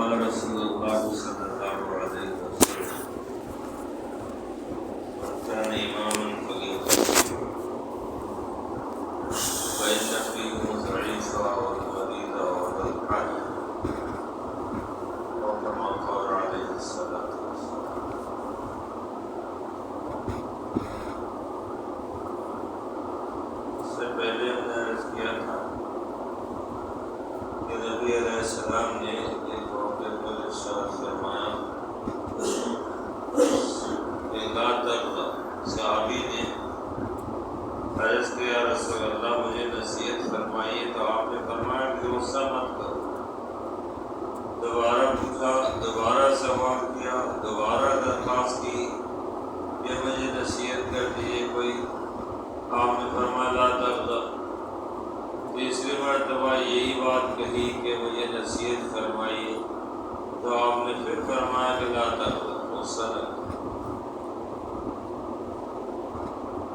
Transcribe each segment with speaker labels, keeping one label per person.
Speaker 1: قال رسول الله صلى الله عليه وسلم من كان إماما فليؤمن فإن فيكم الضعيف والمريض والحاج أو كما قال عليه الصلاة والسلام. اس سے پہلے ہم نے عرض کیا تھا کہ نبی علیہ السلام نے ایک موقع پر ارشاد فرمایا کہ لا تغضب. صحابی نے عرض کیا یا رسول اللہ مجھے نصیحت فرمائیے، تو آپ نے فرمایا کہ غصہ مت کرو. دوبارہ پوچھا، دوبارہ سوال کیا، دوبارہ درخواست کی کہ مجھے نصیحت کر دیجیے کوئی. آپ نے فرمایا لا تغضب. تیسری مرتبہ یہی بات کہی کہ مجھے نصیحت فرمائیے، تو آپ نے پھر فرمایا کہ لا تغضب، غصہ نہ کرو.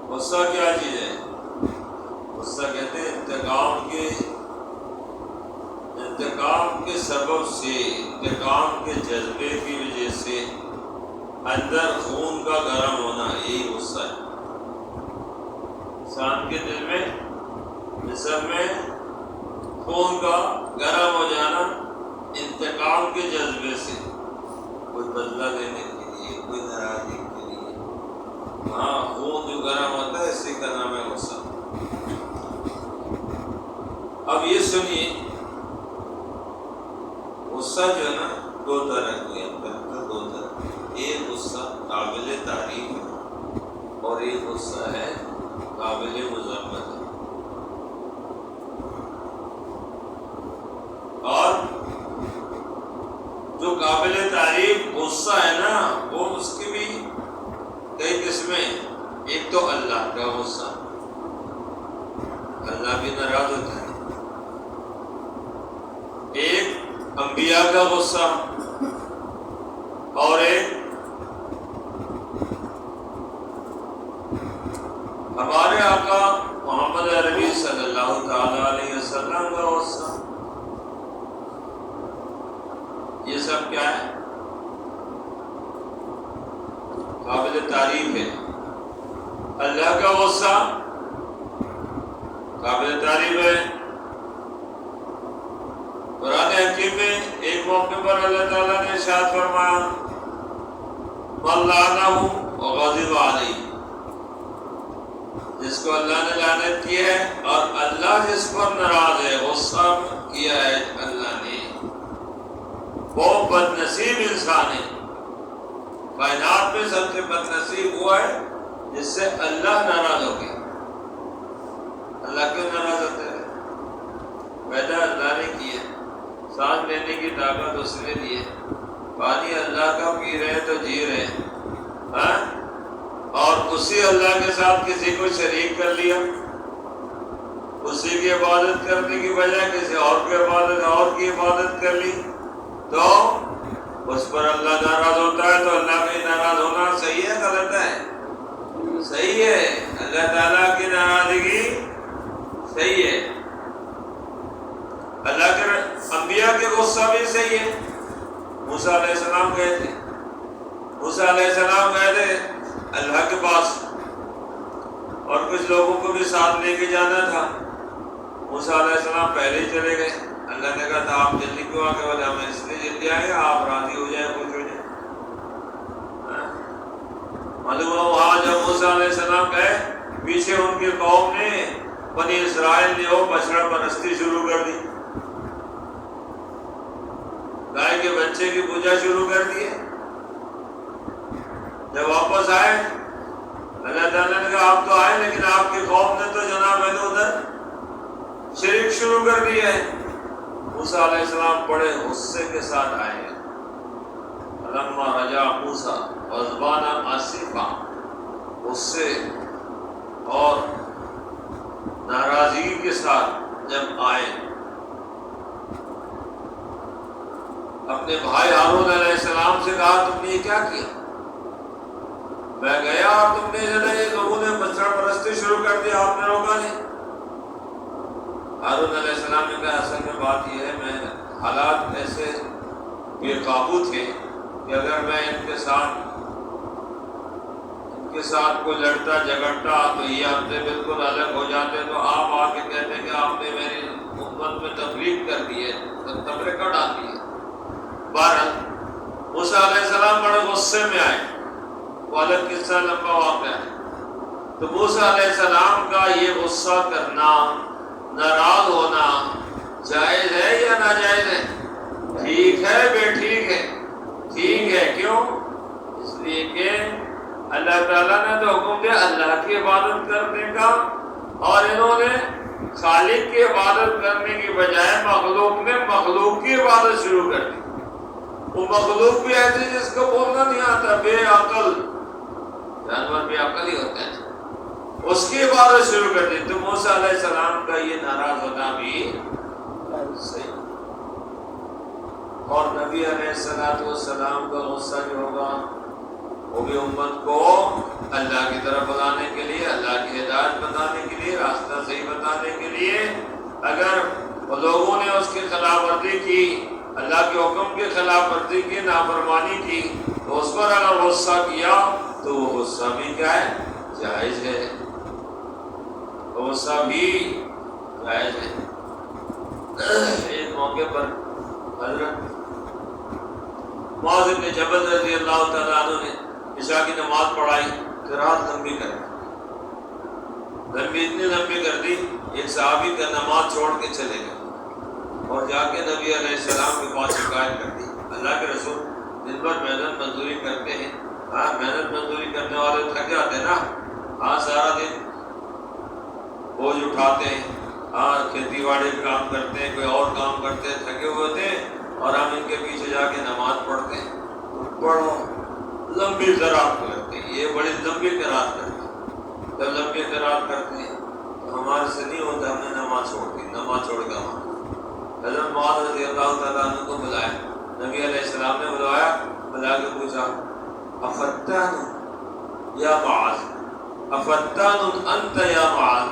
Speaker 1: غصہ کیا چیز ہے؟ غصہ کہتے ہیں انتقام کے سبب سے، انتقام کے جذبے کی وجہ سے اندر خون کا گرم ہونا، یہی غصہ ہے. انسان کے دل میں، جسم میں خون کا گرم ہو جانا انتقام کے جذبے سے، کوئی بدلہ لینے کے لیے، کوئی ناراضگی کے لیے. ہاں، خون جو گرم ہوتا ہے اسی کا نام ہے غصہ. اب یہ سنیے، غصہ جو ہے نا دو طرح کے ہیں، دو طرح. ایک غصہ قابل تعریف ہے اور ایک غصہ ہے قابل مذمت ہے. اور جو قابل تعریف غصہ ہے نا، وہ اس کی بھی کئی قسمیں. ایک تو اللہ کا غصہ، اللہ بھی ناراض ہوتا ہے. ایک انبیاء کا غصہ، اور ایک ہمارے آقا محمد عربی صلی اللہ تعالی علیہ وسلم کا غصہ. یہ سب کیا ہے؟ قابل تعریف ہے. اللہ کا غصہ قابل تعریف ہے. قرآن حکیم میں ایک موقع پر اللہ تعالیٰ نے ارشاد فرمایا من لعنہ وغضب علیہ، جس کو اللہ نے لعنت کی ہے اور اللہ جس پر ناراض ہے، غصہ کیا ہے اللہ نے، وہ بد نصیب انسان ہے. کائنات میں سب سے بد نصیب ہوا ہے جس سے اللہ ناراض ہو گیا. اللہ کیوں ناراض ہوتے ہیں؟ پیدا اللہ نے کی ہے، سانس لینے کی طاقت اس نے دی ہے، پانی اللہ کا پی رہے تو جی رہے ہیں. اور اسی اللہ کے ساتھ کسی کو شریک کر لیا، اسی کی عبادت کرنے کی بجائے کسی اور کی عبادت کر لی، تو اس پر اللہ ناراض ہوتا ہے. تو اللہ کا ناراض ہونا صحیح ہے غلط ہے؟ صحیح ہے. اللہ تعالیٰ کی ناراضگی صحیح ہے. اللہ کے انبیاء کے غصہ بھی صحیح ہے. موسیٰ علیہ السلام گئے تھے، اللہ کے پاس، اور کچھ لوگوں کو بھی ساتھ لے کے جانا تھا. موسیٰ علیہ السلام پہلے ہی چلے گئے. اللہ نے کہا تھا آپ جلدی کیوں آ کے بولے ہمیں اس لیے جلدی آئے آپ راضی ہو جائیں، خوش ہو جائیں. معلوم ہوا وہاں جب موسیٰ علیہ السلام گئے، پیچھے ان کی قوم نے، بنی اسرائیل نے وہ بچڑا پرستی شروع کر دی، گائے کے بچے کی پوجا شروع کر دی. جب واپس آئے اللہ تعالیٰ نے کہا آپ تو آئے لیکن آپ کی قوم نے تو جناب ادھر شرک شروع کر دیا ہے. موسیٰ علیہ السلام بڑے غصے کے ساتھ آئے. لما رجع موسیٰ غضبان آصفا، غصے اور ناراضگی کے ساتھ جب آئے، اپنے بھائی ہارون علیہ السلام سے کہا تم نے یہ کیا کیا؟ میں گیا اور تم نے لوگوں نے بچڑا پرستی شروع کر دیا، آپ نے روکا نہیں. ہارون علیہ السلام نے کہا اصل میں بات یہ ہے، میں حالات ایسے بے قابو تھے کہ اگر میں ان کے ساتھ کوئی لڑتا جھگڑتا تو یہ ہم سے بالکل الگ ہو جاتے، تو آپ آ کے کہتے کہ آپ نے میری امت میں تفریق کر دی ہے، تفریقہ ڈال دی ہے۔ بہرحال موسیٰ علیہ السلام بڑے غصے میں آئے، وہ الگ قصہ لمبا واقعہ ہے۔ تو موسیٰ علیہ السلام کا یہ غصہ کرنا، ناراض ہونا جائز ہے یا ناجائز ہے؟ ٹھیک ہے بے ٹھیک ہے؟ ٹھیک ہے۔ کیوں؟ اس لیے کہ اللہ تعالیٰ نے تو حکم دیا اللہ کی عبادت کرنے کا، اور انہوں نے خالق کی عبادت کرنے کی بجائے مخلوق کی عبادت شروع کر دی۔ وہ مخلوق بھی ایسی جس کو بولنا نہیں آتا، بے عقل، جانور بے عقل ہی ہوتا ہے، اس کی عبادت شروع کر دی۔ تو موسیٰ علیہ السلام کا یہ ناراض ہونا بھی صحیح، اور نبی علیہ السلام کا غصہ جو ہوگا وہ بھی امت کو اللہ کی طرف بلانے کے لیے، اللہ کی ہدایت بتانے کے لیے، راستہ صحیح بتانے کے لیے۔ اگر لوگوں نے اس کی خلاف ورزی کی، اللہ کے حکم کی خلاف ورزی کی، نافرمانی کی، تو اس پر اگر غصہ کیا تو وہ غصہ بھی کیا ہے؟ جائز ہے، غصہ بھی جائز ہے۔ ایک موقع پر حضرت معاذ بن جبل رضی اللہ تعالیٰ عنہ نے عشاء کی نماز پڑھائی، قرات لمبی کر دی، اتنی لمبی کر دی، ایک صحابی کا نماز چھوڑ کے چلے گئے اور جا کے نبی علیہ السلام کے پاس شکایت کر دی۔ اللہ کے رسول دن بھر محنت مزدوری کرتے ہیں، محنت مزدوری کرنے والے تھک جاتے ہیں نا، سارا دن بوجھ اٹھاتے ہیں، کھیتی باڑی کا کام کرتے ہیں، کوئی اور کام کرتے ہیں، تھکے ہوئے ہوتے ہیں، اور ہم ان کے پیچھے جا کے نماز پڑھتے ہیں، پڑھو لمبی قرات کرتے ہیں، یہ بڑی لمبی قرات کرتے ہیں۔ جب لمبی قرات کرتے ہیں تو ہمارے سے نہیں ہوتا، ہم نے نماز چھوڑ دی، نماز چھوڑ کے حضرت معاذ رضی اللہ تعالیٰ عنہ کو بلایا، نبی علیہ السلام نے بلایا، بلا کے پوچھا افتان یا معاذ، افتان انت یا معاذ،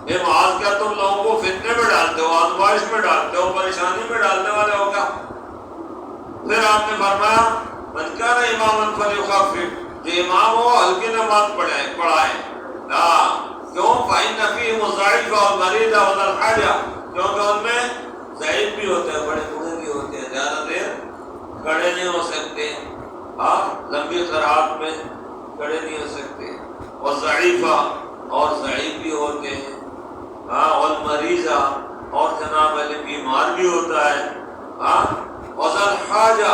Speaker 1: اے معاذ کیا تم لوگوں کو فتنے میں ڈالتے ہو، آزمائش میں ڈالتے ہو، پریشانی میں ڈالنے والے ہو کیا؟ پھر آپ نے فرمایا من کان اماما فلیخفف، جو امام ہو ہلکی نماز پڑھائے، کیوں؟ فإن فیہم الضعیف والمریض وذا الحاجہ، کیونکہ ان میں ضعیف بھی ہوتے ہیں، بڑے بوڑھے بھی ہوتے ہیں، زیادہ دیر کھڑے نہیں ہو سکتے، لمبی قرات میں کھڑے نہیں ہو سکتے، اور ضعیفہ، اور ضعیف بھی ہوتے ہیں، والمریضہ، اور جناب علی بیمار بھی ہوتا ہے، وذا الحاجہ،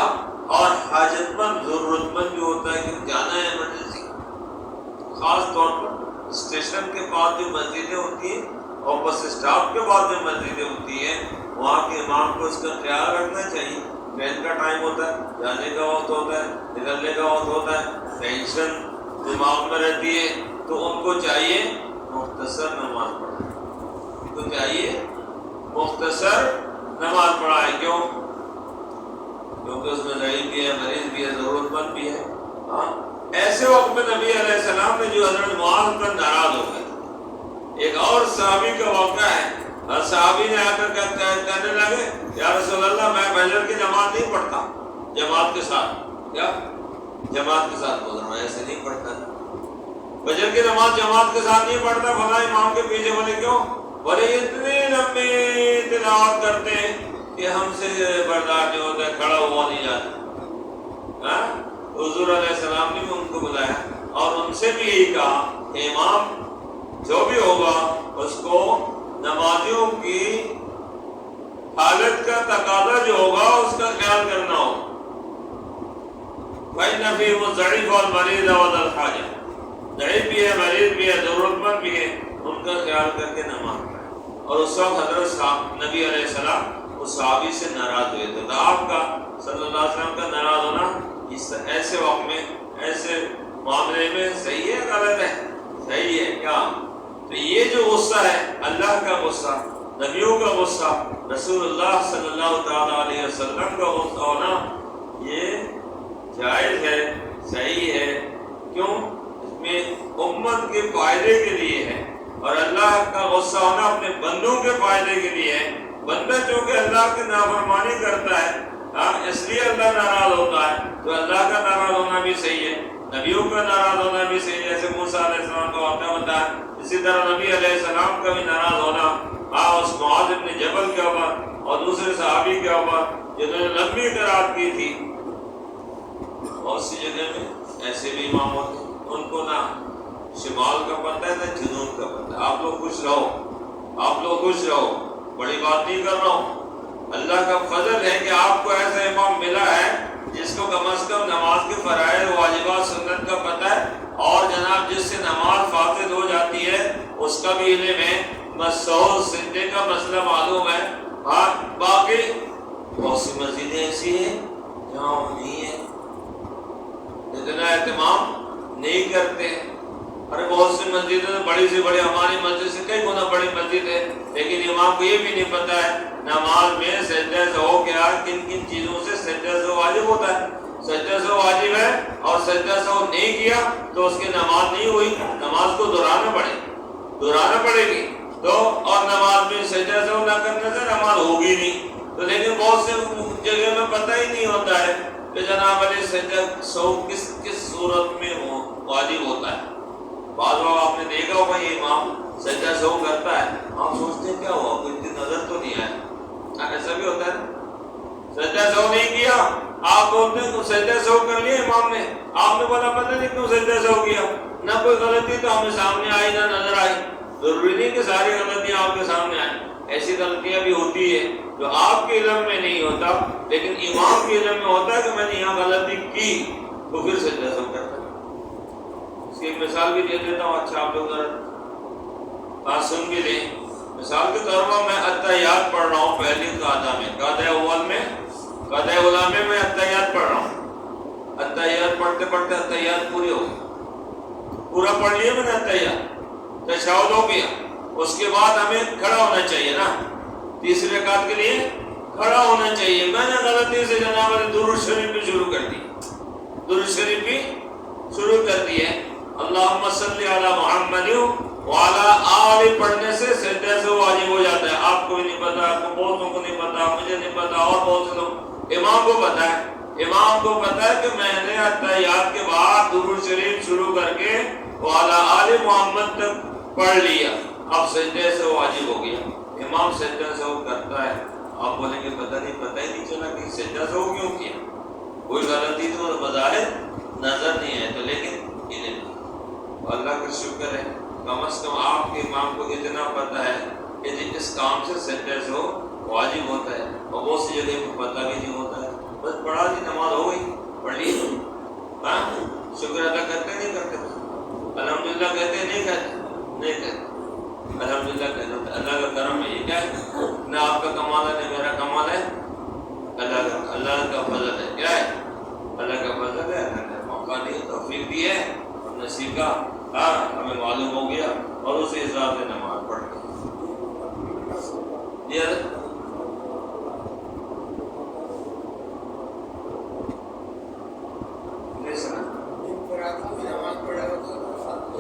Speaker 1: اور حاجت مند ضرورت مند بھی ہوتا ہے کہ جانا ہے ایمرجنسی۔ خاص طور پر اسٹیشن کے بعد جو مسجدیں ہوتی ہیں اور بس اسٹاپ کے بعد جو مسجدیں ہوتی ہیں، وہاں کے امام کو اس کا خیال رکھنا چاہیے۔ ٹرین کا ٹائم ہوتا ہے، جانے کا وقت ہوتا ہے، نکلنے کا وقت ہوتا ہے، ٹینشن دماغ میں رہتی ہے، تو ان کو چاہیے مختصر نماز پڑھائے، ان کو چاہیے مختصر نماز پڑھائے۔ کیوں؟ کیونکہ اس میں ضعیف بھی ہے، مریض بھی ہے، ضرورت مند بھی ہے۔ ایسے وقت میں نبی علیہ السلام نے جو حضرت معاذ پر ناراض ہو گئے۔ ایک اور صحابی کا واقعہ ہے، اور صحابی نے آ کر کہنے لگے یا رسول اللہ میں فجر کی نماز نہیں پڑھتا جماعت کے ساتھ، کیا جماعت کے ساتھ بول رہا ہوں، ایسے نہیں پڑھتا، فجر کی نماز جماعت کے ساتھ نہیں پڑھتا، بھلا امام کے پیچھے بولے کیوں؟ بولے اتنی لمبی تلاوت کرتے ہیں کہ ہم سے برداشت نہیں ہوتا ہے، کھڑا ہوا نہیں جاتا۔ حضور علیہ السلام نے بھی ان کو بلایا اور ان سے بھی یہی کہا کہ امام جو بھی ہوگا اس کو نمازیوں کی حالت کا تقاضا جو ہوگا اس کا خیال کرنا ہوگا۔ فإن فيهم الضعيف والمريض وذا الحاجة، ضعیف بھی ہے، مریض بھی ہے، ضرورت مند بھی ہے، ان کا خیال کر کے نماز پڑھیں۔ اور اس وقت حضرت نبی علیہ السلام اس صحابی سے ناراض ہوئے، تو آپ کا صلی اللہ علیہ وسلم کا ناراض ہونا اس ایسے وقت میں، ایسے معاملے میں صحیح ہے غلط ہے؟ صحیح ہے۔ کیا؟ تو یہ جو غصہ ہے، اللہ کا غصہ، نبیوں کا غصہ، رسول اللہ صلی اللہ تعالیٰ علیہ وسلم کا غصہ ہونا، یہ جائز ہے، صحیح ہے۔ کیوں؟ اس میں امت کے فائدے کے لیے ہے، اور اللہ کا غصہ ہونا اپنے بندوں کے فائدے کے لیے ہے۔ بندہ چونکہ اللہ کی نافرمانی کرتا ہے اس لیے اللہ ناراض ہوتا ہے. تو اللہ کا ناراض ہونا بھی صحیح ہے, نبیوں کا ناراض ہونا بھی صحیح ہے. جیسے موسیٰ علیہ السلام کا واقعہ بتایا, اسی طرح نبی علیہ السلام کا بھی ناراض ہونا اس معاذ بن جبل کے اوپر اور دوسرے صحابی کے اوپر جنہوں نے لمبی قرات کی تھی. بہت سی جگہ میں ایسے بھی امام ہوتے, ان کو نہ شمال کا پتہ ہے نہ جنوب کا پتہ ہے. آپ لوگ خوش رہو, آپ لوگ خوش رہو, بڑی بات نہیں کر رہا ہوں. اللہ کا فضل ہے کہ آپ کو ایسا امام ملا ہے جس کو کم از کم نماز کے فرائض واجبات سنت کا پتہ ہے, اور جناب جس سے نماز فاسد ہو جاتی ہے اس کا بھی علم ہے, مسعود سجدے کا مسئلہ معلوم ہے. باقی بہت سی مسجدیں ایسی ہیں جہاں نہیں ہے, اتنا اہتمام نہیں کرتے. ارے بہت سی مسجدیں بڑی سے بڑی, ہماری مسجد سے کئی گنا بڑی مسجد ہے, لیکن امام کو یہ بھی نہیں پتا ہے نماز میں سجدہ سہو کیا, کن کن چیزوں سے سجدہ سہو واجب ہوتا ہے. سجدہ سہو واجب ہے اور سجدہ سہو نہیں کیا تو اس کی نماز نہیں ہوئی, نماز کو دہرانا پڑے گی. تو اور نماز میں سجدہ سہو نہ کرنے سے نماز ہوگی نہیں. تو لیکن بہت سے جگہ میں پتہ ہی نہیں ہوتا ہے کہ جناب علی سجدہ سہو کس صورت میں واجب ہوتا ہے. بعض بار آپ نے دیکھا ہوگا یہ امام سجدہ سہو کرتا ہے, آپ سوچتے ہیں کیا ہوا, کوئی اتنی نظر تو نہیں آئے. ایسا بھی ہوتا ہے, سجدہ سہو نہیں کیا, آپ بولتے ہیں سجدہ سہو کر لیا امام نے, آپ نے بولا پتہ نہیں کیوں سجدہ سہو کیا, نہ کوئی غلطی تو ہمیں سامنے آئی نہ نظر آئی. ضروری نہیں کہ ساری غلطیاں آپ کے سامنے آئیں, ایسی غلطیاں بھی ہوتی ہے جو آپ کے علم میں نہیں ہوتا لیکن امام کے علم میں ہوتا ہے کہ میں نے یہاں غلطی کی, تو پھر سجدہ سہو کرتا ہے. اس کی ایک مثال بھی دے دیتا ہوں, اچھا آپ لوگ بات سن بھی لیں. مثال کے طور پر میں اتحیات پڑھ رہا ہوں پہلی قاعدہ میں, قاعدہ اول میں, قاعدہ اولا میں اتحیات پڑھ رہا ہوں. اتحیات پڑھتے پڑھتے اتحیات پوری ہو گئی, پورا پڑھ لیا میں نے اتحیات, تشہد ہو گیا. اس کے بعد ہمیں کھڑا ہونا چاہیے نا, تیسری رکعت کے لیے کھڑا ہونا چاہیے. میں نے غلطی سے جناب درود شریف بھی شروع کر دی, درود شریف بھی شروع کر دی ہے. اللہم صلی علی محمد وعلی آل پڑھنے سے سجدہ سے واجب ہو جاتا ہے. آپ کو بھی نہیں پتا, آپ کو بہتوں کو نہیں پتا, مجھے نہیں پتا, اور بہت سے لوگ, امام کو پتا ہے. امام کو پتا ہے کہ میں نے اتحیات کے بعد درود شریف شروع کر کے وعلی آل محمد تک پڑھ لیا, اب سجدہ سے واجب ہو گیا. امام سجدہ سے وہ کرتا ہے, آپ بولیں گے پتہ ہی نہیں چلا کہ سجدہ سے وہ کیوں کیا, کوئی غلطی تو بظاہر نظر نہیں ہے, تو لیکن علم اللہ کا شکر ہے کم از کم آپ کے امام کو اتنا پتہ ہے کہ اس کام سے سجدہ سے ہو واجب ہوتا ہے, اور بہت سی جگہ کو پتہ بھی نہیں ہوتا ہے. بس پڑھا دی, نماز ہو گئی, پڑھ لی, ہاں شکر ادا کرتے نہیں کرتے, الحمدللہ کہتے نہیں کہتے, الحمدللہ کہتے. اللہ کا کرم ہے, یہ کیا ہے, نہ آپ کا کمال ہے نہ میرا کمال ہے, اللہ کا فضل ہے. کیا ہے, اللہ کا فضل ہے. اللہ نے موقع دی, توفیق دی ہے, نصیب کا ہمیں معلوم ہو گیا, اور اسی حساب سے نماز پڑھ گئی.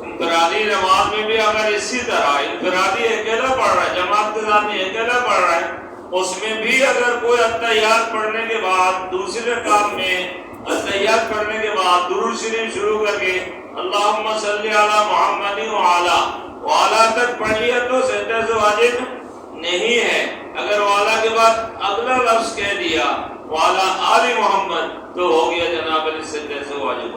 Speaker 1: انفرادی نماز میں بھی اگر اسی طرح انفرادی اکیلا پڑھ رہا ہے, جماعت کے ساتھ نہیں اکیلا پڑھ رہا ہے, اس میں بھی اگر کوئی اتحیات پڑھنے کے بعد دوسرے رکعت میں اتحیات پڑھنے کے بعد درود شریف شروع کر کے اللہم صلی علی محمد وعلا تک پڑھ لیا تو سجدہ سے واجب نہیں ہے. اگر والا کے بعد اگلا لفظ کہہ دیا وعلا آل محمد تو ہو گیا جناب علی سجدہ سے واجب.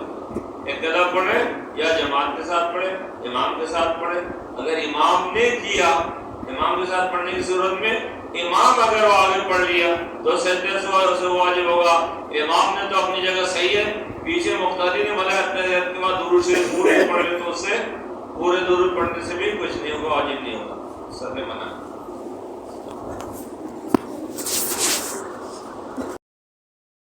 Speaker 1: اکیلا پڑھے یا جماعت کے ساتھ پڑھے, امام کے ساتھ پڑھے. اگر امام نے کیا, امام کے ساتھ پڑھنے کی صورت میں امام اگر وہ آگے پڑھ لیا تو سجدہ سے واجب ہوگا. امام نے تو اپنی جگہ صحیح ہے, پیچھے مقتدی نے بھلا اتحیات کے بعد درود شریف پورے پڑھ لے تو اس سے پورے درود پڑھنے سے بھی کچھ نہیں ہوگا, واجب نہیں ہوگا. سب نے منع